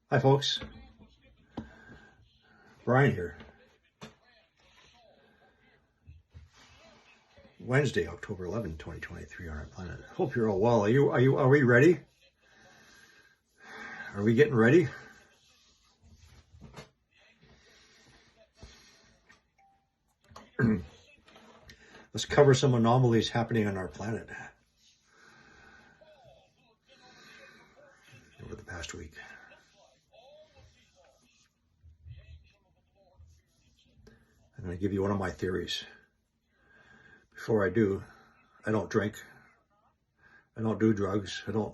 Hi folks, Brian here. Wednesday, October 11, 2023 on our planet. Hope you're all well. Are we ready? Are we getting ready? Let's cover some anomalies happening on our planet over the past week. I'm going to give you one of my theories. Before I do, I don't drink. I don't do drugs. I don't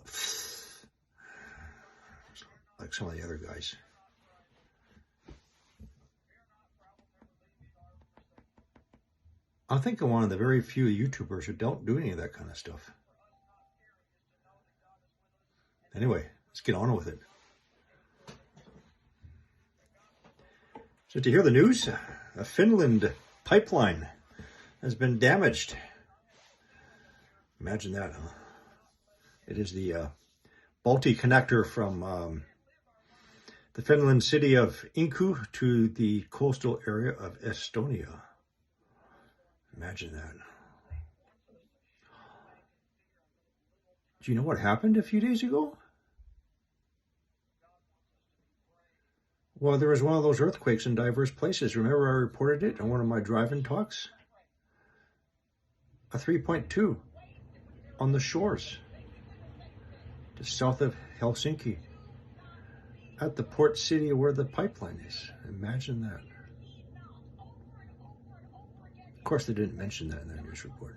like some of the other guys. I think I'm one of the very few YouTubers who don't do any of that kind of stuff. Anyway, let's get on with it. So to hear the news, a Finland pipeline has been damaged. Imagine that, huh? It is the Baltic connector from the Finland city of Inku to the coastal area of Estonia. Imagine that. Do you know what happened a few days ago? Well, there was one of those earthquakes in diverse places. Remember I reported it on one of my drive-in talks? A 3.2 on the shores just south of Helsinki at the port city where the pipeline is. Imagine that. Of course, they didn't mention that in their news report.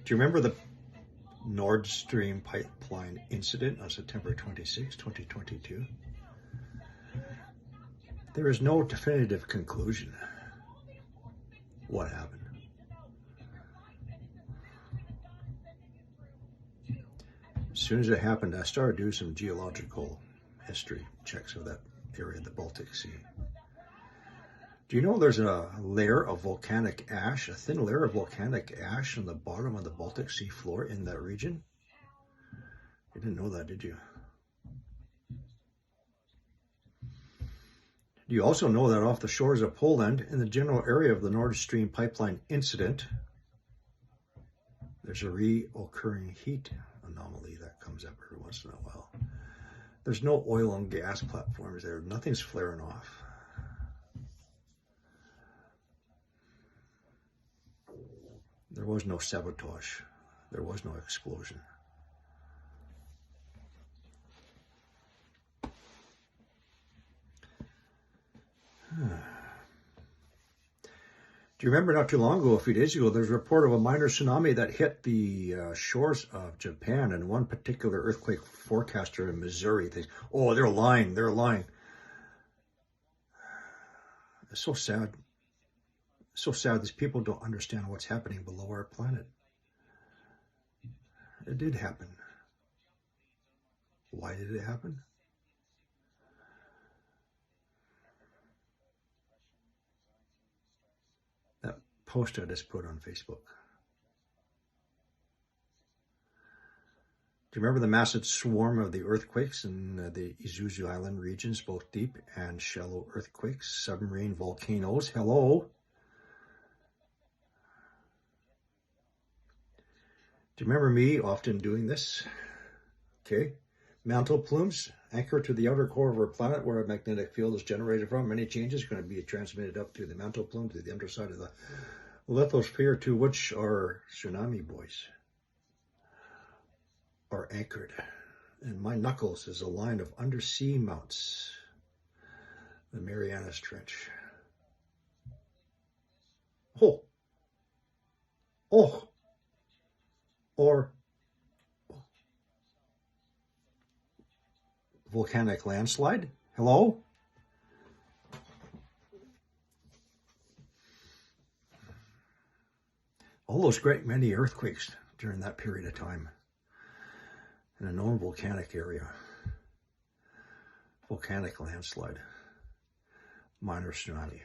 Do you remember the Nord Stream pipeline incident on September 26, 2022? There is no definitive conclusion. What happened? As soon as it happened, I started doing some geological history checks of that area of the Baltic Sea. Do you know there's a layer of volcanic ash, a thin layer of volcanic ash on the bottom of the Baltic Sea floor in that region? You didn't know that, did you? Do you also know that off the shores of Poland, in the general area of the Nord Stream pipeline incident, there's a reoccurring heat anomaly that comes up every once in a while. There's no oil and gas platforms there. Nothing's flaring off. There was no sabotage. There was no explosion. Do you remember not too long ago, a few days ago, there's a report of a minor tsunami that hit the shores of Japan, and one particular earthquake forecaster in Missouri thinks, oh, they're lying. It's so sad. It's so sad these people don't understand what's happening below our planet. It did happen. Why did it happen? That post I just put on Facebook. Do you remember the massive swarm of the earthquakes in the Isuzu Island regions, both deep and shallow earthquakes, submarine volcanoes? Hello. Do you remember me often doing this? Okay. Mantle plumes anchor to the outer core of our planet where a magnetic field is generated from. Any changes are going to be transmitted up through the mantle plume to the underside of the lithosphere, to which our tsunami boys are anchored. And my knuckles is a line of undersea mounts, the Marianas Trench. Oh, or volcanic landslide. Hello? All those great many earthquakes during that period of time in a known volcanic area. Volcanic landslide. Minor tsunami.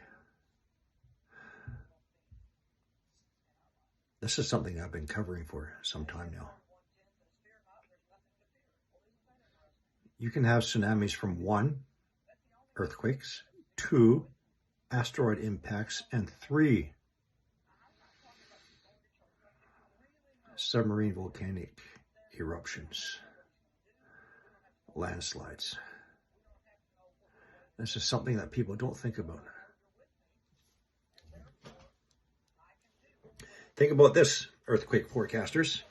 This is something I've been covering for some time now. You can have tsunamis from 1, earthquakes, 2, asteroid impacts, and 3, submarine volcanic eruptions, landslides. This is something that people don't think about. Think about this, earthquake forecasters.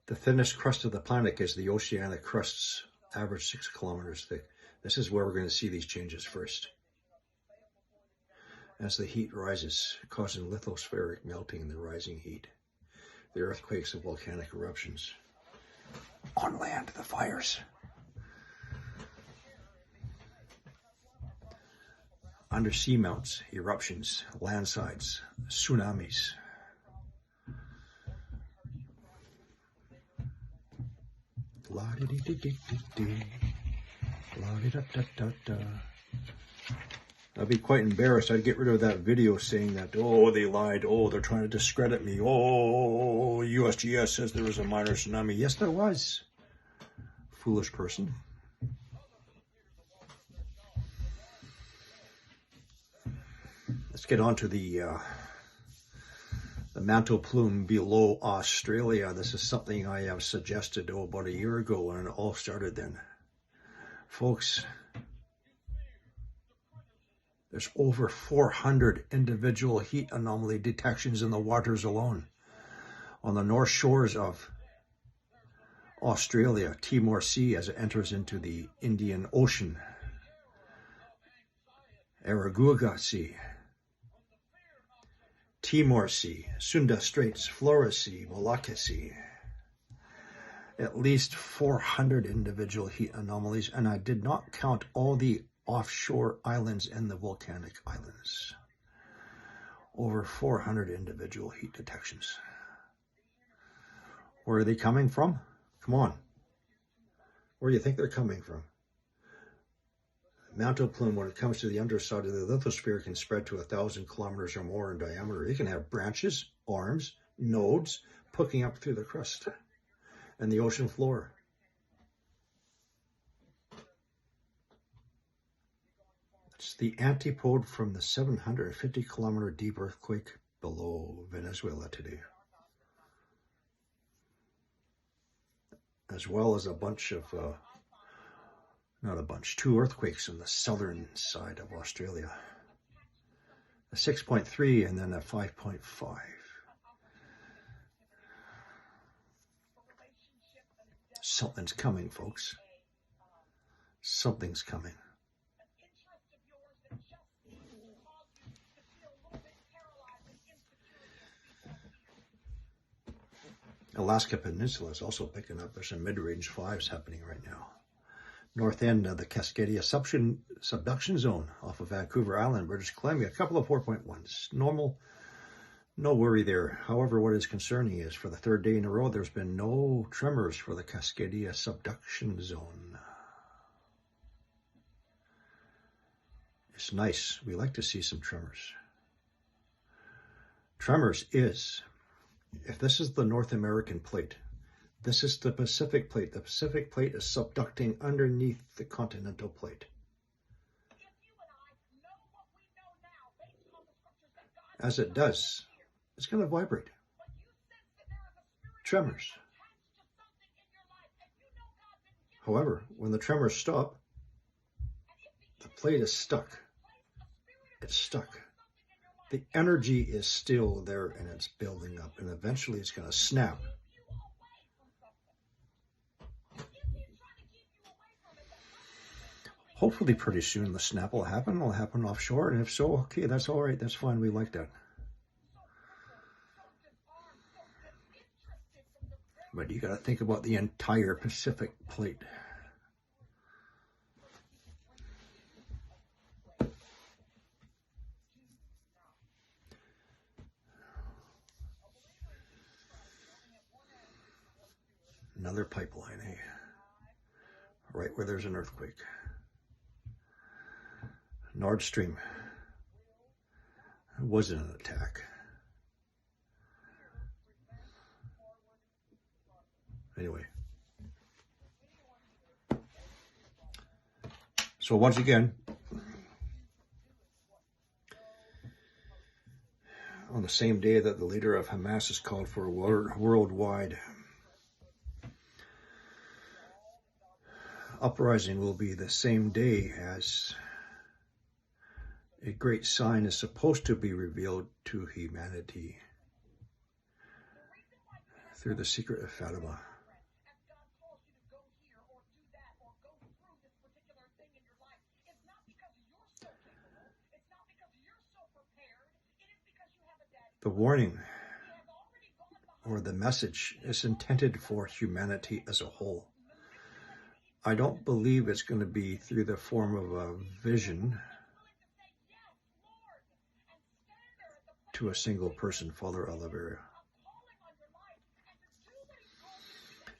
The thinnest crust of the planet is the oceanic crusts, average 6 kilometers thick. This is where we're going to see these changes first. As the heat rises, causing lithospheric melting in the rising heat. The earthquakes and volcanic eruptions. On land, the fires. Under seamounts, eruptions, landslides, tsunamis. La-di-di-di-di-di-di. La-di-da-da-da-da. I'd be quite embarrassed. I'd get rid of that video saying that, oh, they lied. Oh, they're trying to discredit me. Oh, USGS says there was a minor tsunami. Yes, there was. Foolish person. Let's get on to the mantle plume below Australia. This is something I have suggested about a year ago, and it all started then. Folks, there's over 400 individual heat anomaly detections in the waters alone. On the north shores of Australia, Timor Sea as it enters into the Indian Ocean, Aragua Sea, Timor Sea, Sunda Straits, Flores Sea, Malacca Sea. At least 400 individual heat anomalies, and I did not count all the offshore islands and the volcanic islands. Over 400 individual heat detections. Where are they coming from? Come on. Where do you think they're coming from? Mantle plume, when it comes to the underside of the lithosphere, can spread to 1,000 kilometers or more in diameter. It can have branches, arms, nodes poking up through the crust and the ocean floor. It's the antipode from the 750 kilometer deep earthquake below Venezuela today, as well as a bunch of not a bunch, 2 earthquakes on the southern side of Australia. A 6.3 and then a 5.5. Something's coming, folks. Something's coming. Alaska Peninsula is also picking up. There's some mid-range 5s happening right now. North end of the Cascadia subduction zone off of Vancouver Island, British Columbia, a couple of 4.1s. Normal, no worry there. However, what is concerning is for the 3rd day in a row, there's been no tremors for the Cascadia subduction zone. It's nice. We like to see some tremors. Tremors is, if this is the North American plate, this is the Pacific plate. The Pacific plate is subducting underneath the continental plate. As it does, it's going to vibrate. Tremors. However, when the tremors stop, the plate is stuck. It's stuck. The energy is still there and it's building up, and eventually it's going to snap. Hopefully pretty soon the snap will happen. It'll happen offshore, and if so, okay, that's all right. That's fine. We like that. But you got to think about the entire Pacific plate. Another pipeline, eh? Right where there's an earthquake. Nord Stream wasn't an attack. Anyway. So once again, on the same day that the leader of Hamas has called for a worldwide uprising, will be the same day as a great sign is supposed to be revealed to humanity through the secret of Fatima. The warning or the message is intended for humanity as a whole. I don't believe it's going to be through the form of a vision to a single person, Father Oliveira.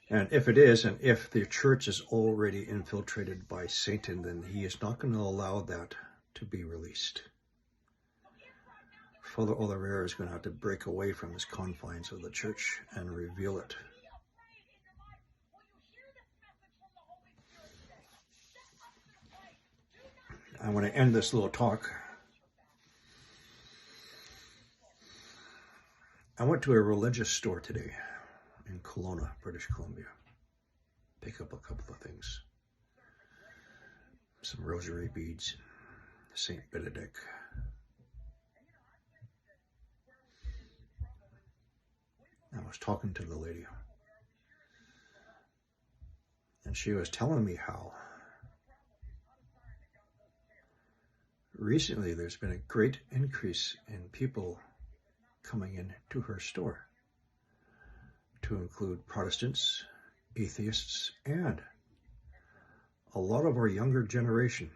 And if it is, and if the church is already infiltrated by Satan, then he is not going to allow that to be released. Father Oliveira is going to have to break away from his confines of the church and reveal it. I want to end this little talk. I went to a religious store today in Kelowna, British Columbia. Pick up a couple of things. Some rosary beads, Saint Benedict. I was talking to the lady, and she was telling me how recently there's been a great increase in people coming into her store, to include Protestants, atheists, and a lot of our younger generation.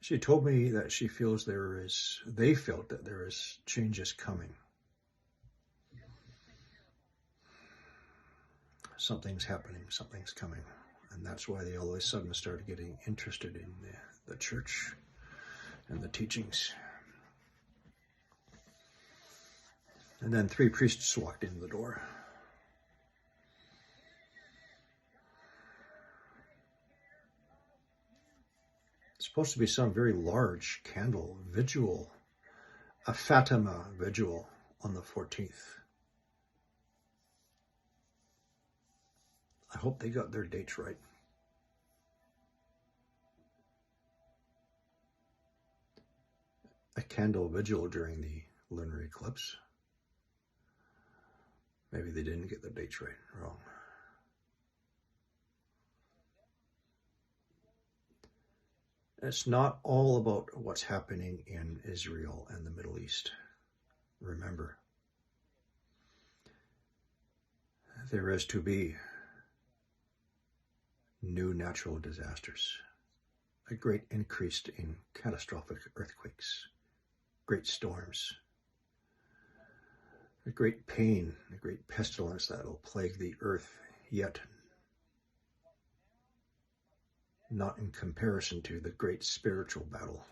She told me that she feels they felt that there is changes coming. Something's happening, something's coming. And that's why they all of a sudden started getting interested in the church and the teachings. And then 3 priests walked in the door. It's supposed to be some very large candle vigil, a Fatima vigil on the 14th. I hope they got their dates right. A candle vigil during the lunar eclipse. Maybe they didn't get the dates right, wrong. It's not all about what's happening in Israel and the Middle East. Remember, there is to be new natural disasters, a great increase in catastrophic earthquakes, great storms, a great pain, a great pestilence that will plague the earth, yet not in comparison to the great spiritual battle.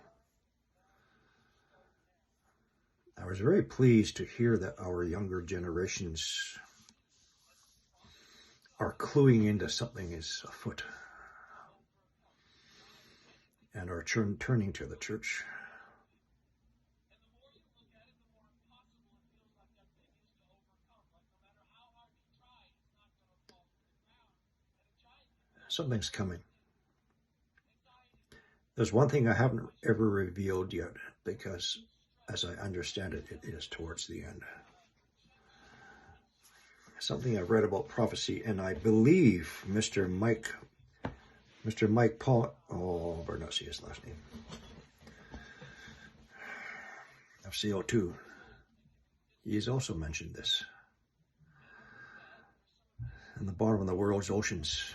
I was very pleased to hear that our younger generations are cluing into something is afoot and are turning to the church. Something's coming. There's one thing I haven't ever revealed yet, because as I understand it, it is towards the end. Something I've read about prophecy, and I believe Mr. Mike Paul, I better not see his last name, of CO2, he's also mentioned this. In the bottom of the world's oceans,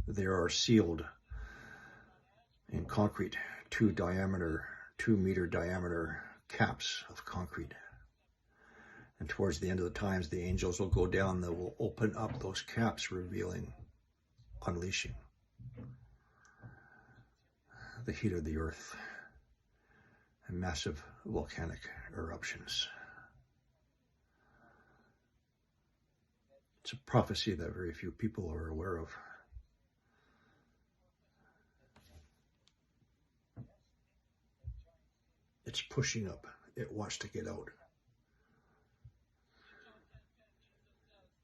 there are sealed in concrete 2-meter diameter caps of concrete. And towards the end of the times, the angels will go down, they will open up those caps, revealing, unleashing the heat of the earth and massive volcanic eruptions. It's a prophecy that very few people are aware of. It's pushing up. It wants to get out.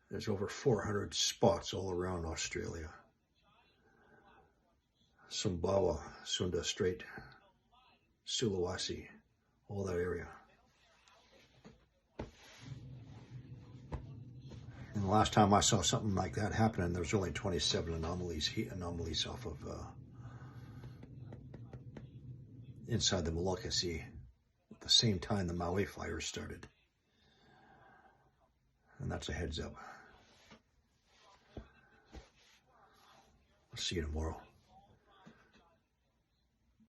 There's over 400 spots all around Australia. Sumbawa, Sunda Strait, Sulawesi, all that area. And the last time I saw something like that happening, there was only 27 anomalies, heat anomalies off of inside the Molucca Sea at the same time the Maui fires started. And that's a heads up. I'll see you tomorrow.